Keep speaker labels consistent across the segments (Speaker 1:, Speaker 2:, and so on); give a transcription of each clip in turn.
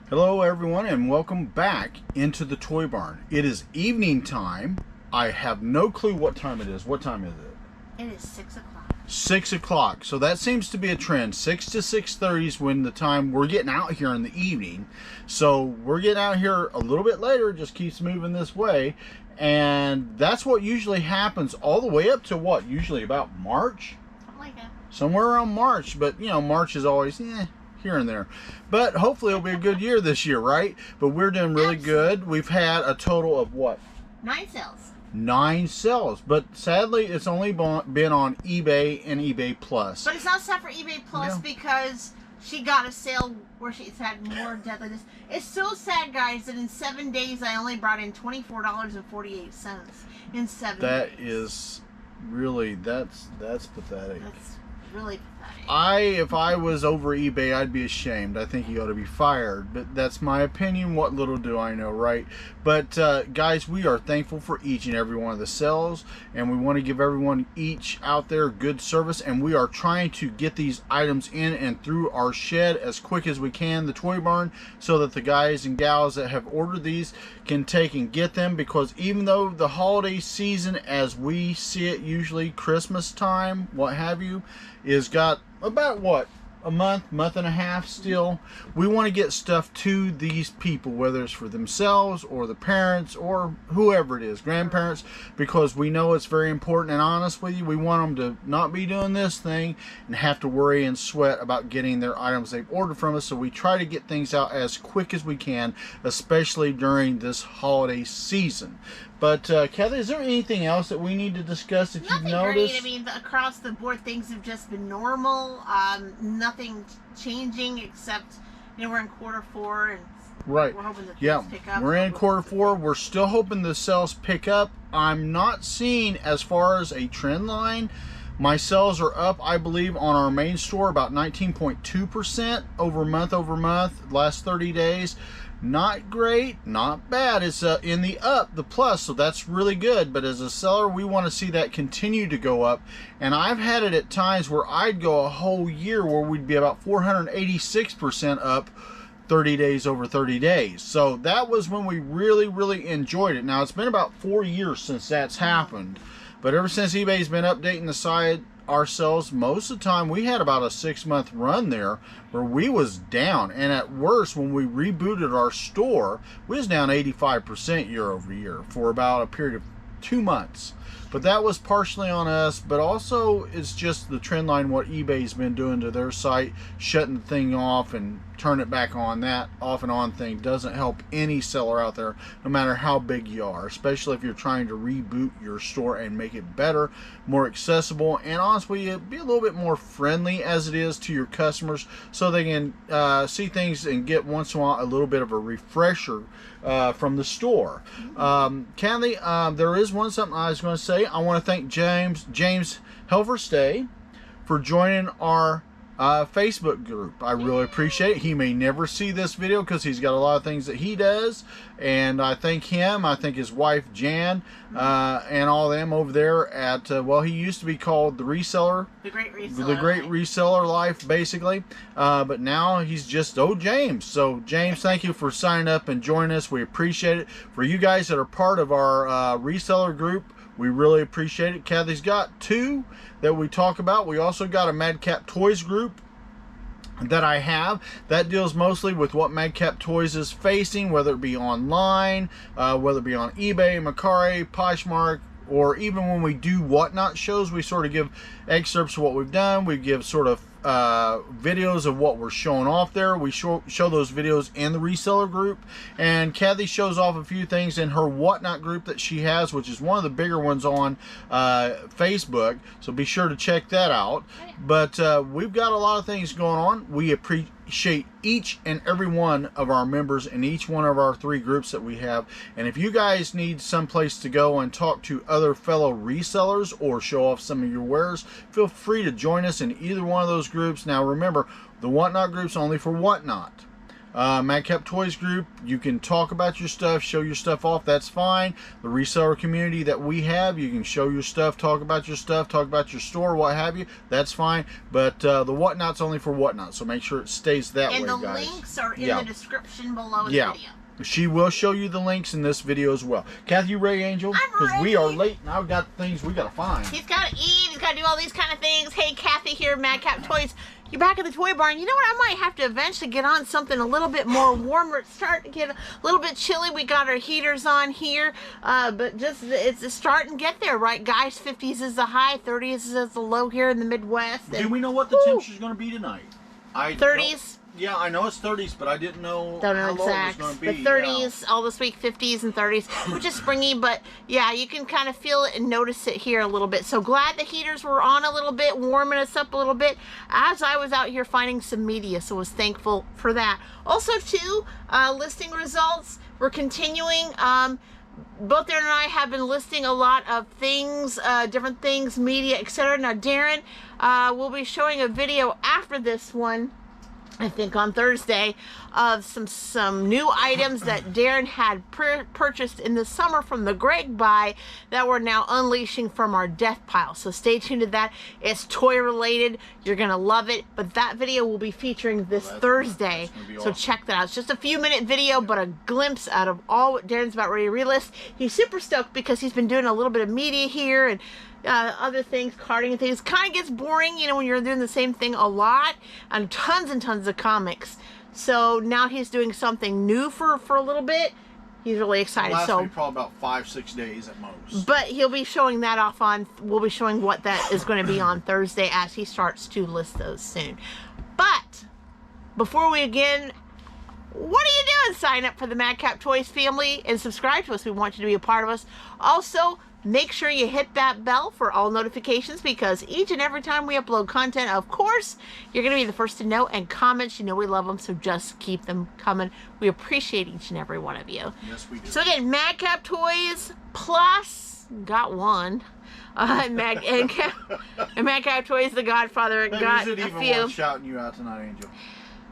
Speaker 1: Hello everyone and welcome back into the toy barn. It is evening time. I have no clue what time it is. What time is it?
Speaker 2: It is 6 o'clock.
Speaker 1: 6 o'clock. So that seems to be a trend. 6 to 6:30 is when the time we're getting out here in the evening. So we're getting out here a little bit later. Just keeps moving this way. And that's what usually happens all the way up to what? Usually about March?
Speaker 2: Something like that.
Speaker 1: Somewhere around March. But you know, March is always, here and there. But hopefully it'll be a good year this year, right? But we're doing really good. We've had a total of what?
Speaker 2: 9 sales.
Speaker 1: 9 sales. But sadly, it's only been on eBay and eBay Plus.
Speaker 2: But it's not set for eBay Plus because she got a sale where she's had more deadliness. It's so sad, guys, that in 7 days I only brought in $24.48 in 7 days.
Speaker 1: That is really, that's pathetic.
Speaker 2: That's really pathetic.
Speaker 1: If I was over eBay, I'd be ashamed. I think you ought to be fired. But that's my opinion. What little do I know, right? But guys, we are thankful for each and every one of the sales, and we want to give everyone each out there good service. And we are trying to get these items in and through our shed as quick as we can, the toy barn, so that the guys and gals that have ordered these can take and get them. Because even though the holiday season, as we see it, usually Christmas time, what have you, is got about what, a month and a half still, we want to get stuff to these people, whether it's for themselves or the parents or whoever it is, grandparents, because we know it's very important. And honest with you, we want them to not be doing this thing and have to worry and sweat about getting their items they've ordered from us. So we try to get things out as quick as we can, especially during this holiday season. But Kathy, is there anything else that we need to discuss that you've noticed?
Speaker 2: Great. I mean, across the board, things have just been normal. Nothing changing except, we're in quarter 4 and
Speaker 1: right.
Speaker 2: We're hoping that things pick up.
Speaker 1: We're in quarter 4. We're still hoping the sales pick up. I'm not seeing, as far as a trend line, my sales are up, I believe, on our main store about 19.2% over month, last 30 days. Not great, not bad. It's in the up, the plus, so that's really good. But as a seller, we want to see that continue to go up. And I've had it at times where I'd go a whole year where we'd be about 486% up 30 days over 30 days. So that was when we really enjoyed it. Now, it's been about 4 years since that's happened. But ever since eBay's been updating the site ourselves, most of the time we had about a 6-month run there where we was down, and at worst, when we rebooted our store, we was down 85% year over year for about a period of 2 months. But that was partially on us, but also it's just the trend line, what eBay's been doing to their site, shutting the thing off and turn it back on. That off and on thing doesn't help any seller out there, no matter how big you are, especially if you're trying to reboot your store and make it better, more accessible, and honestly, be a little bit more friendly as it is to your customers, so they can see things and get once in a while a little bit of a refresher from the store. Kathy, there is something I was going to say. I want to thank James Helverstay for joining our Facebook group. I really appreciate it. He may never see this video because he's got a lot of things that he does, and I thank him. I thank his wife Jan and all them over there at well, he used to be called the Reseller,
Speaker 2: the Great
Speaker 1: Reseller Life, basically, but now he's just James. So James, thank you for signing up and joining us. We appreciate it. For you guys that are part of our reseller group, we really appreciate it. Kathy's got 2 that we talk about. We also got a Madcap Toys group that I have that deals mostly with what Madcap Toys is facing, whether it be online, whether it be on eBay, Mercari, Poshmark, or even when we do whatnot shows, we sort of give excerpts of what we've done. We give sort of videos of what we're showing off there. We show those videos in the reseller group, and Kathy shows off a few things in her whatnot group that she has, which is one of the bigger ones on Facebook, so be sure to check that out. But we've got a lot of things going on. We appreciate each and every one of our members in each one of our 3 groups that we have. And if you guys need someplace to go and talk to other fellow resellers or show off some of your wares, feel free to join us in either one of those groups. Now remember, the whatnot group's only for whatnot. Madcap Toys group, you can talk about your stuff, show your stuff off, that's fine. The reseller community that we have, you can show your stuff, talk about your stuff, talk about your store, what have you, that's fine. But the whatnot's only for whatnot, so make sure it stays that way, guys.
Speaker 2: And the links are in the description below the video.
Speaker 1: She will show you the links in this video as well. Kathy, you ready, Angel? Because we are late and I've got things we got to find.
Speaker 2: He's got to eat. He's got to do all these kind of things. Hey, Kathy here, Madcap Toys. You're back at the toy barn. You know what? I might have to eventually get on something a little bit more warmer. It's starting to get a little bit chilly. We got our heaters on here. But just it's starting to get there, right, guys? 50s is the high. 30s is the low here in the Midwest.
Speaker 1: Do we know what the temperature is going to be tonight?
Speaker 2: 30s.
Speaker 1: Yeah, I know it's 30s, but I didn't know
Speaker 2: how
Speaker 1: low
Speaker 2: exact.
Speaker 1: it was going to be.
Speaker 2: But 30s all this week, 50s and 30s, which is springy. But yeah, you can kind of feel it and notice it here a little bit. So glad the heaters were on a little bit, warming us up a little bit as I was out here finding some media. So I was thankful for that. Also, too, listing results. We're continuing. Both Daren and I have been listing a lot of things, different things, media, etc. Now, Daren will be showing a video after this one, I think on Thursday, of some new items that Daren had purchased in the summer from the Greg buy that we're now unleashing from our death pile. So stay tuned to that. It's toy related. You're going to love it. But that video will be featuring this Thursday. So check that out. It's just a few minute video, but a glimpse out of all what Daren's about ready to relist. He's super stoked because he's been doing a little bit of media here and other things, carding and things. Kind of gets boring, you know, when you're doing the same thing a lot, and tons of comics. So now he's doing something new for a little bit. He's really excited.
Speaker 1: Probably about 5-6 days at most.
Speaker 2: But he'll be showing that off on. We'll be showing what that is going to be on Thursday as he starts to list those soon. But before we begin, what are you doing? Sign up for the Madcap Toys family and subscribe to us. We want you to be a part of us. Also, make sure you hit that bell for all notifications, because each and every time we upload content, of course, you're going to be the first to know. And comments, you know we love them, so just keep them coming. We appreciate each and every one of you.
Speaker 1: Yes, we do.
Speaker 2: So again, Madcap Toys plus got one. Madcap Toys, the Godfather, got
Speaker 1: a few. Is it even worth shouting you out tonight, Angel?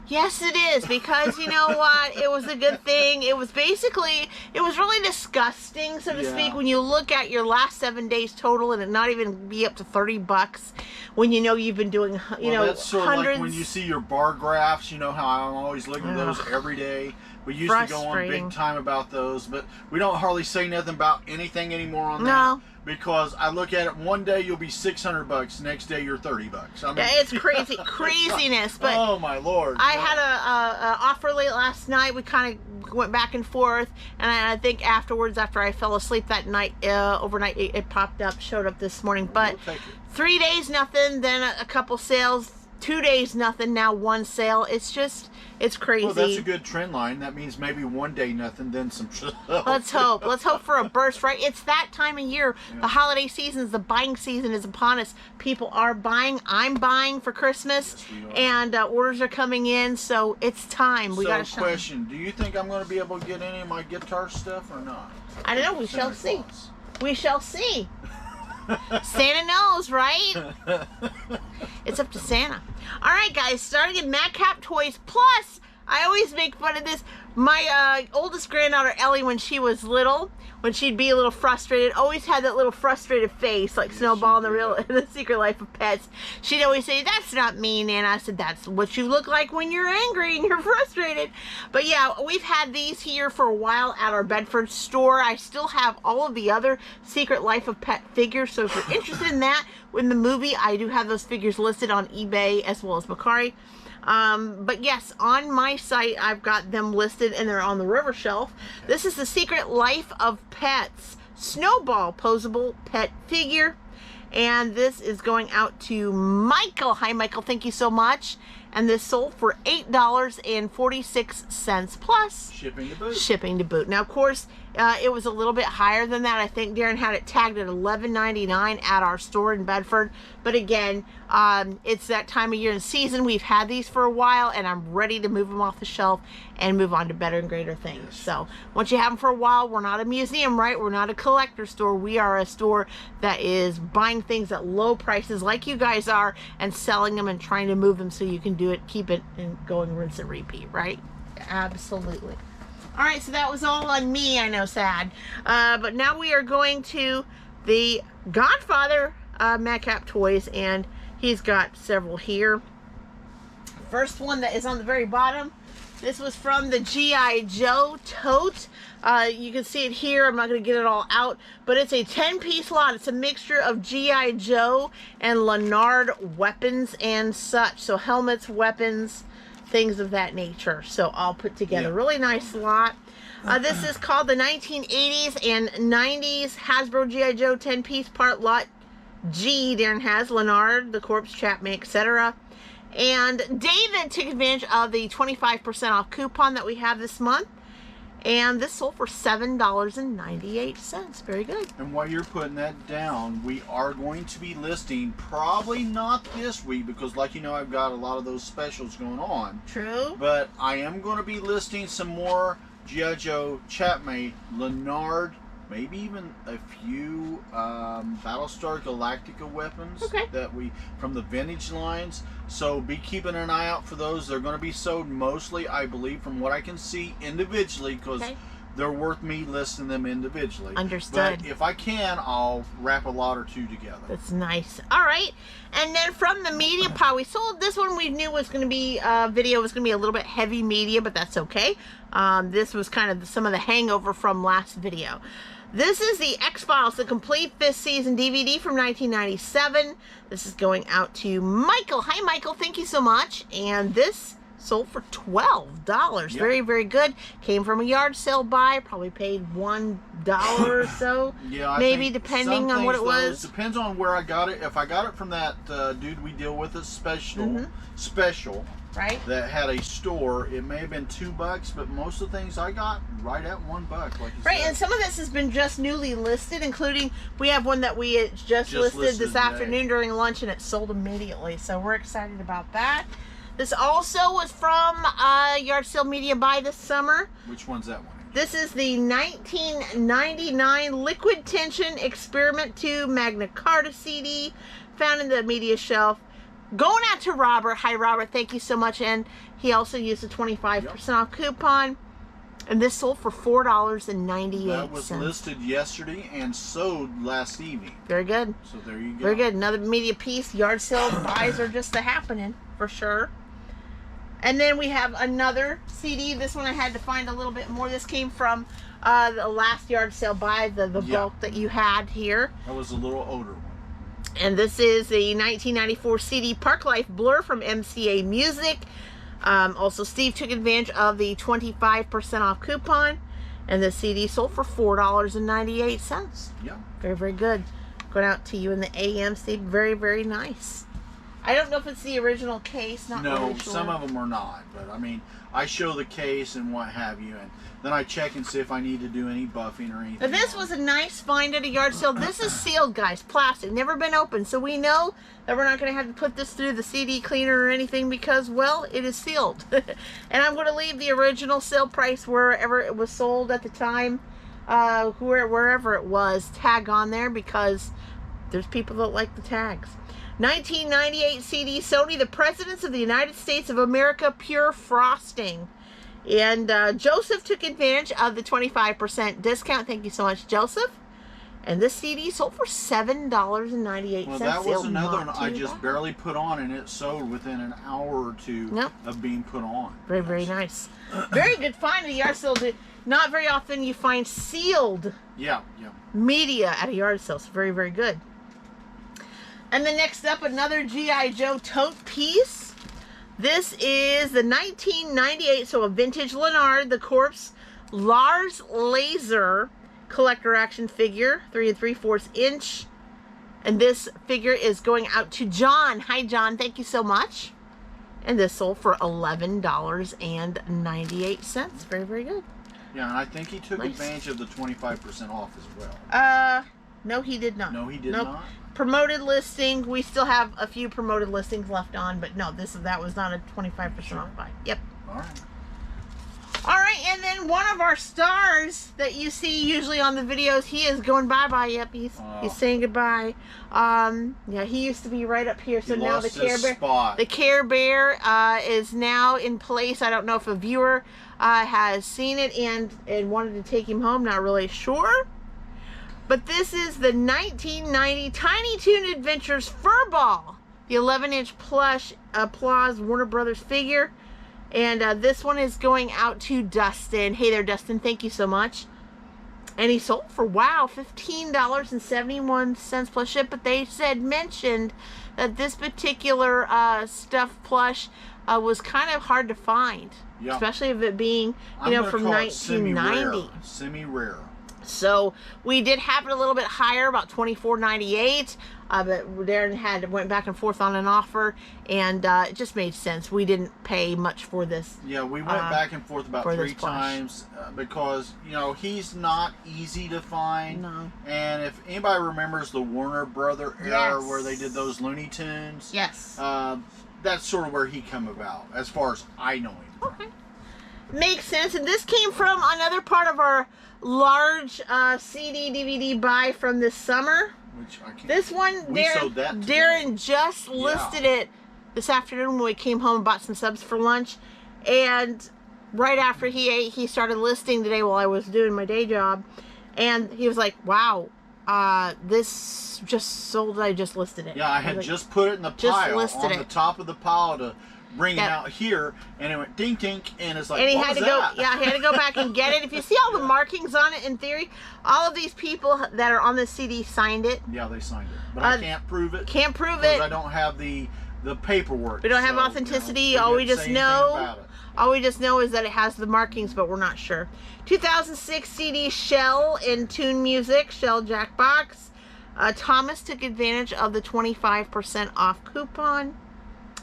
Speaker 2: Yes, it is, because you know what? It was a good thing. It was basically, it was really disgusting, so to speak, when you look at your last 7 days total and it not even be up to $30 when you know you've been doing, you know,
Speaker 1: that's sort of like when you see your bar graphs, you know how I'm always looking at those every day. We used to go on big time about those, but we don't hardly say nothing about anything anymore on that. Because I look at it, one day you'll be $600, next day you're $30. I mean,
Speaker 2: it's crazy, craziness. But
Speaker 1: oh my Lord!
Speaker 2: I had a offer late last night. We kind of went back and forth, and I think afterwards, after I fell asleep that night, overnight, it popped up, showed up this morning. But 3 days nothing, then a couple sales. 2 days nothing, now one sale. It's just, it's crazy.
Speaker 1: Well, that's a good trend line. That means maybe one day nothing, then some.
Speaker 2: Let's hope. Let's hope for a burst, right? It's that time of year. Yeah. The holiday season, the buying season is upon us. People are buying. I'm buying for Christmas, and orders are coming in, so it's time. We got to shine.
Speaker 1: Question: do you think I'm going to be able to get any of my guitar stuff or not?
Speaker 2: I don't know. We shall see. We shall see. Santa knows, right? It's up to Santa. All right, guys, starting at Madcap Toys plus. I always make fun of this. My oldest granddaughter, Ellie, when she was little, when she'd be a little frustrated, always had that little frustrated face, like Snowball in the Secret Life of Pets. She'd always say, "That's not me, Nana." I said, "That's what you look like when you're angry and you're frustrated." But yeah, we've had these here for a while at our Bedford store. I still have all of the other Secret Life of Pet figures, so if you're interested in that, in the movie, I do have those figures listed on eBay as well as Macari. But yes, on my site, I've got them listed and they're on the river shelf. This is the Secret Life of Pets Snowball posable pet figure. And this is going out to Michael. Hi, Michael. Thank you so much. And this sold for $8.46 plus
Speaker 1: shipping to boot.
Speaker 2: Shipping to boot. Now, of course, it was a little bit higher than that. I think Daren had it tagged at $11.99 at our store in Bedford. But again, it's that time of year and season. We've had these for a while, and I'm ready to move them off the shelf and move on to better and greater things. Yes. So once you have them for a while, we're not a museum, right? We're not a collector store. We are a store that is buying things at low prices like you guys are and selling them and trying to move them so you can do it, keep it, and going rinse and repeat, right? Absolutely. All right, so that was all on me. I know, sad. But now we are going to the Godfather Madcap Toys, and he's got several here. First one that is on the very bottom. This was from the G.I. Joe tote. You can see it here. I'm not going to get it all out, but it's a 10-piece lot. It's a mixture of G.I. Joe and Leonard weapons and such. So helmets, weapons, things of that nature. So all put together.
Speaker 1: Yeah.
Speaker 2: Really nice lot. This is called the 1980s and 90s Hasbro G.I. Joe 10-piece part lot G. Darren has Leonard, the Corpse, Chapman, etc. And David took advantage of the 25% off coupon that we have this month. And this sold for $7.98. Very good.
Speaker 1: And while you're putting that down, we are going to be listing, probably not this week, because like you know, I've got a lot of those specials going on.
Speaker 2: True.
Speaker 1: But I am going to be listing some more G.I. Joe, Chapman, Leonard, maybe even a few Battlestar Galactica weapons that we from the vintage lines. So be keeping an eye out for those. They're going to be sold mostly, I believe, from what I can see, individually, because they're worth me listing them individually.
Speaker 2: Understood.
Speaker 1: But if I can, I'll wrap a lot or two together.
Speaker 2: That's nice. All right. And then from the media pile, we sold this one. We knew was going to be video was going to be a little bit heavy media, but that's okay. This was kind of some of the hangover from last video. This is the X-Files, the complete 5th season DVD from 1997. This is going out to Michael. Hi, Michael. Thank you so much. And this sold for $12. Yep. Very, very good. Came from a yard sale buy. Probably paid $1 or so.
Speaker 1: Yeah,
Speaker 2: maybe, depending on what it was.
Speaker 1: It depends on where I got it. If I got it from that dude we deal with, a special,
Speaker 2: right,
Speaker 1: that had a store, it may have been $2, but most of the things I got right at $1, like you said.
Speaker 2: And some of this has been just newly listed, including we have one that we had just listed this afternoon during lunch, and it sold immediately. So we're excited about that. This also was from Yard Sale Media Buy this summer.
Speaker 1: Which one's that one?
Speaker 2: This is the 1999 Liquid Tension Experiment 2 Magna Carta CD, found in the media shelf. Going out to Robert. Hi, Robert. Thank you so much. And he also used a 25% off coupon. And this sold for $4.98.
Speaker 1: That was listed yesterday and sold last evening.
Speaker 2: Very good.
Speaker 1: So there you go.
Speaker 2: Very good. Another media piece. Yard sale buys are just happening for sure. And then we have another CD. This one I had to find a little bit more. This came from the last yard sale buy, the bulk that you had here.
Speaker 1: That was a little older one.
Speaker 2: And this is the 1994 CD Park Life Blur from MCA Music. Also, Steve took advantage of the 25% off coupon. And the CD sold for $4.98.
Speaker 1: Yeah.
Speaker 2: Very, very good. Going out to you in the AM, Steve. Very, very nice. I don't know if it's the original case. Not really sure.
Speaker 1: Some of them are not. But, I mean, I show the case and what have you. And then I check and see if I need to do any buffing or anything.
Speaker 2: But this was a nice find at a yard sale. This is sealed, guys. Plastic. Never been opened. So we know that we're not going to have to put this through the CD cleaner or anything because, well, it is sealed. And I'm going to leave the original sale price wherever it was sold at the time, wherever it was, tag on there because there's people that like the tags. 1998 CD Sony, The Presidents of the United States of America, Pure Frosting. And Joseph took advantage of the 25% discount. Thank you so much, Joseph. And this CD sold for $7.98.
Speaker 1: Well, that was another one I just barely put on, and it sold within an hour or two of being put on.
Speaker 2: Very, very nice. Very good find at a yard sale. Not very often you find sealed media at a yard sale. So very, very good. And then next up, another G.I. Joe tote piece. This is the 1998, so a vintage Leonard, the Corpse, Lars Laser collector action figure, 3 3/4 inch. And this figure is going out to John. Hi, John. Thank you so much. And this sold for $11.98. Very, very good.
Speaker 1: Yeah, and I think he took advantage of the 25% off as well.
Speaker 2: No, he did not.
Speaker 1: No, he did not.
Speaker 2: Promoted listing. We still have a few promoted listings left on, but no, that was not a 25% off buy. Yep.
Speaker 1: All right.
Speaker 2: All right, and then one of our stars that you see usually on the videos, he is going bye-bye. Yep, he's saying goodbye. Yeah, he used to be right up here, so now the Care Bear is now in place. I don't know if a viewer has seen it and wanted to take him home. Not really sure. But this is the 1990 Tiny Toon Adventures Furball. The 11-inch plush Applause Warner Brothers figure. And this one is going out to Dustin. Hey there, Dustin. Thank you so much. And he sold for, wow, $15.71 plus ship. But they mentioned that this particular stuffed plush was kind of hard to find. Yep. Especially if it being, you know, from 1990.
Speaker 1: Semi-rare.
Speaker 2: So we did have it a little bit higher, about $24.98. But Daren went back and forth on an offer, and it just made sense. We didn't pay much for this.
Speaker 1: Yeah, we went back and forth about 3 times because, you know, he's not easy to find. No. And if anybody remembers the Warner Brother era where they did those Looney Tunes,
Speaker 2: yes,
Speaker 1: that's sort of where he come about, as far as I know him.
Speaker 2: Okay. Makes sense. And this came from another part of our large CD DVD buy from this summer.
Speaker 1: Which I can't.
Speaker 2: This one, Daren just listed it this afternoon when we came home and bought some subs for lunch. And right after he ate, he started listing today while I was doing my day job. And he was like, wow, this just sold. I just listed it.
Speaker 1: Yeah, I had just put it in the pile on the top of the pile to bring it out here, and it went ding ding, and it's like,
Speaker 2: and he
Speaker 1: what
Speaker 2: had
Speaker 1: was
Speaker 2: to
Speaker 1: that?
Speaker 2: go. Yeah, he had to go back and get it. If you see all the markings on it, in theory, all of these people that are on the CD signed it.
Speaker 1: Yeah, they signed it, but I can't prove it.
Speaker 2: Can't prove it.
Speaker 1: I don't have the paperwork.
Speaker 2: We don't have authenticity. You know, all we just know. All we just know is that it has the markings, but we're not sure. 2006 CD Shell in Toon Music, Shell Jackbox. Thomas took advantage of the 25% off coupon.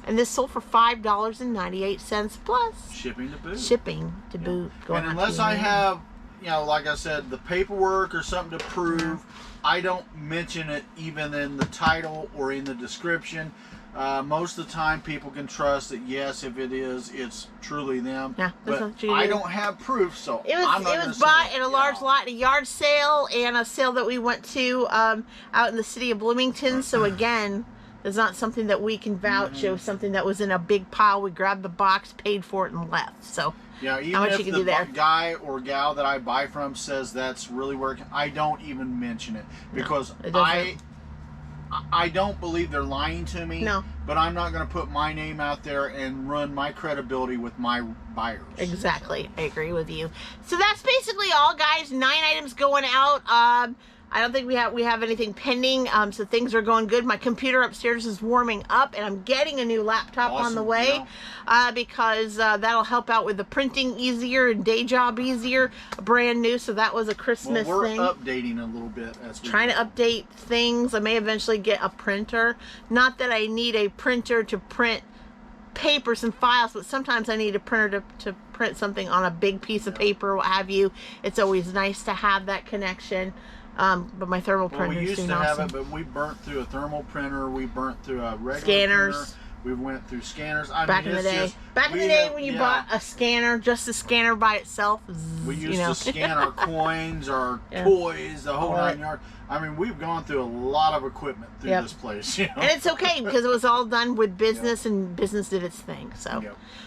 Speaker 2: And this sold for $5.98 plus
Speaker 1: shipping to boot.
Speaker 2: Shipping to boot.
Speaker 1: And unless I have, you know, like I said, the paperwork or something to prove, I don't mention it even in the title or in the description. Most of the time, people can trust that yes, if it is, it's truly them. Yeah, but I don't have proof, so I'm not. It was bought
Speaker 2: in a large lot, a yard sale, and a sale that we went to out in the city of Bloomington. So again, it's not something that we can vouch. It was something that was in a big pile. We grabbed the box, paid for it, and left. So
Speaker 1: yeah, even if the guy or gal that I buy from says that's really working, I don't even mention it because I don't believe they're lying to me. No. But I'm not going to put my name out there and run my credibility with my buyers.
Speaker 2: Exactly. I agree with you. So that's basically all, guys. 9 items going out. I don't think we have anything pending, so things are going good. My computer upstairs is warming up, and I'm getting a new laptop on the way because that'll help out with the printing easier and day job easier. Brand new, so that was a Christmas thing.
Speaker 1: We're updating a little bit as we
Speaker 2: trying to update things. I may eventually get a printer. Not that I need a printer to print papers and files, but sometimes I need a printer to print something on a big piece of paper, what have you. It's always nice to have that connection. But my thermal printer
Speaker 1: is doing awesome. We used to have it, but we burnt through a thermal printer. We burnt through a regular printer. We went through scanners.
Speaker 2: Back in the day. Back in the day when you bought a scanner, just a scanner by itself.
Speaker 1: We used to scan our coins, our toys, the whole 9 yards. I mean, we've gone through a lot of equipment through this place. You know?
Speaker 2: And it's okay because it was all done with business and business did its thing. So,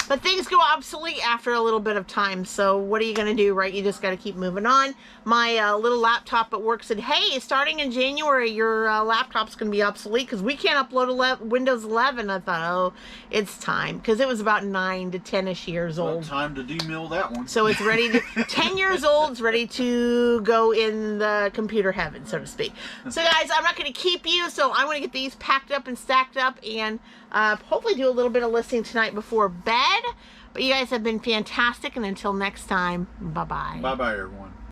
Speaker 2: but things go obsolete after a little bit of time. So what are you going to do, right? You just got to keep moving on. My little laptop at work said, hey, starting in January, your laptop's going to be obsolete because we can't upload Windows 11. I thought, oh, it's time because it was about 9 to 10-ish years old.
Speaker 1: Time to demill that one.
Speaker 2: So it's ready to, 10 years old, it's ready to go in the computer heaven, so to speak. So guys, I'm not going to keep you, so I'm going to get these packed up and stacked up and hopefully do a little bit of listing tonight before bed. But you guys have been fantastic, and until next time, bye-bye.
Speaker 1: Bye-bye, everyone.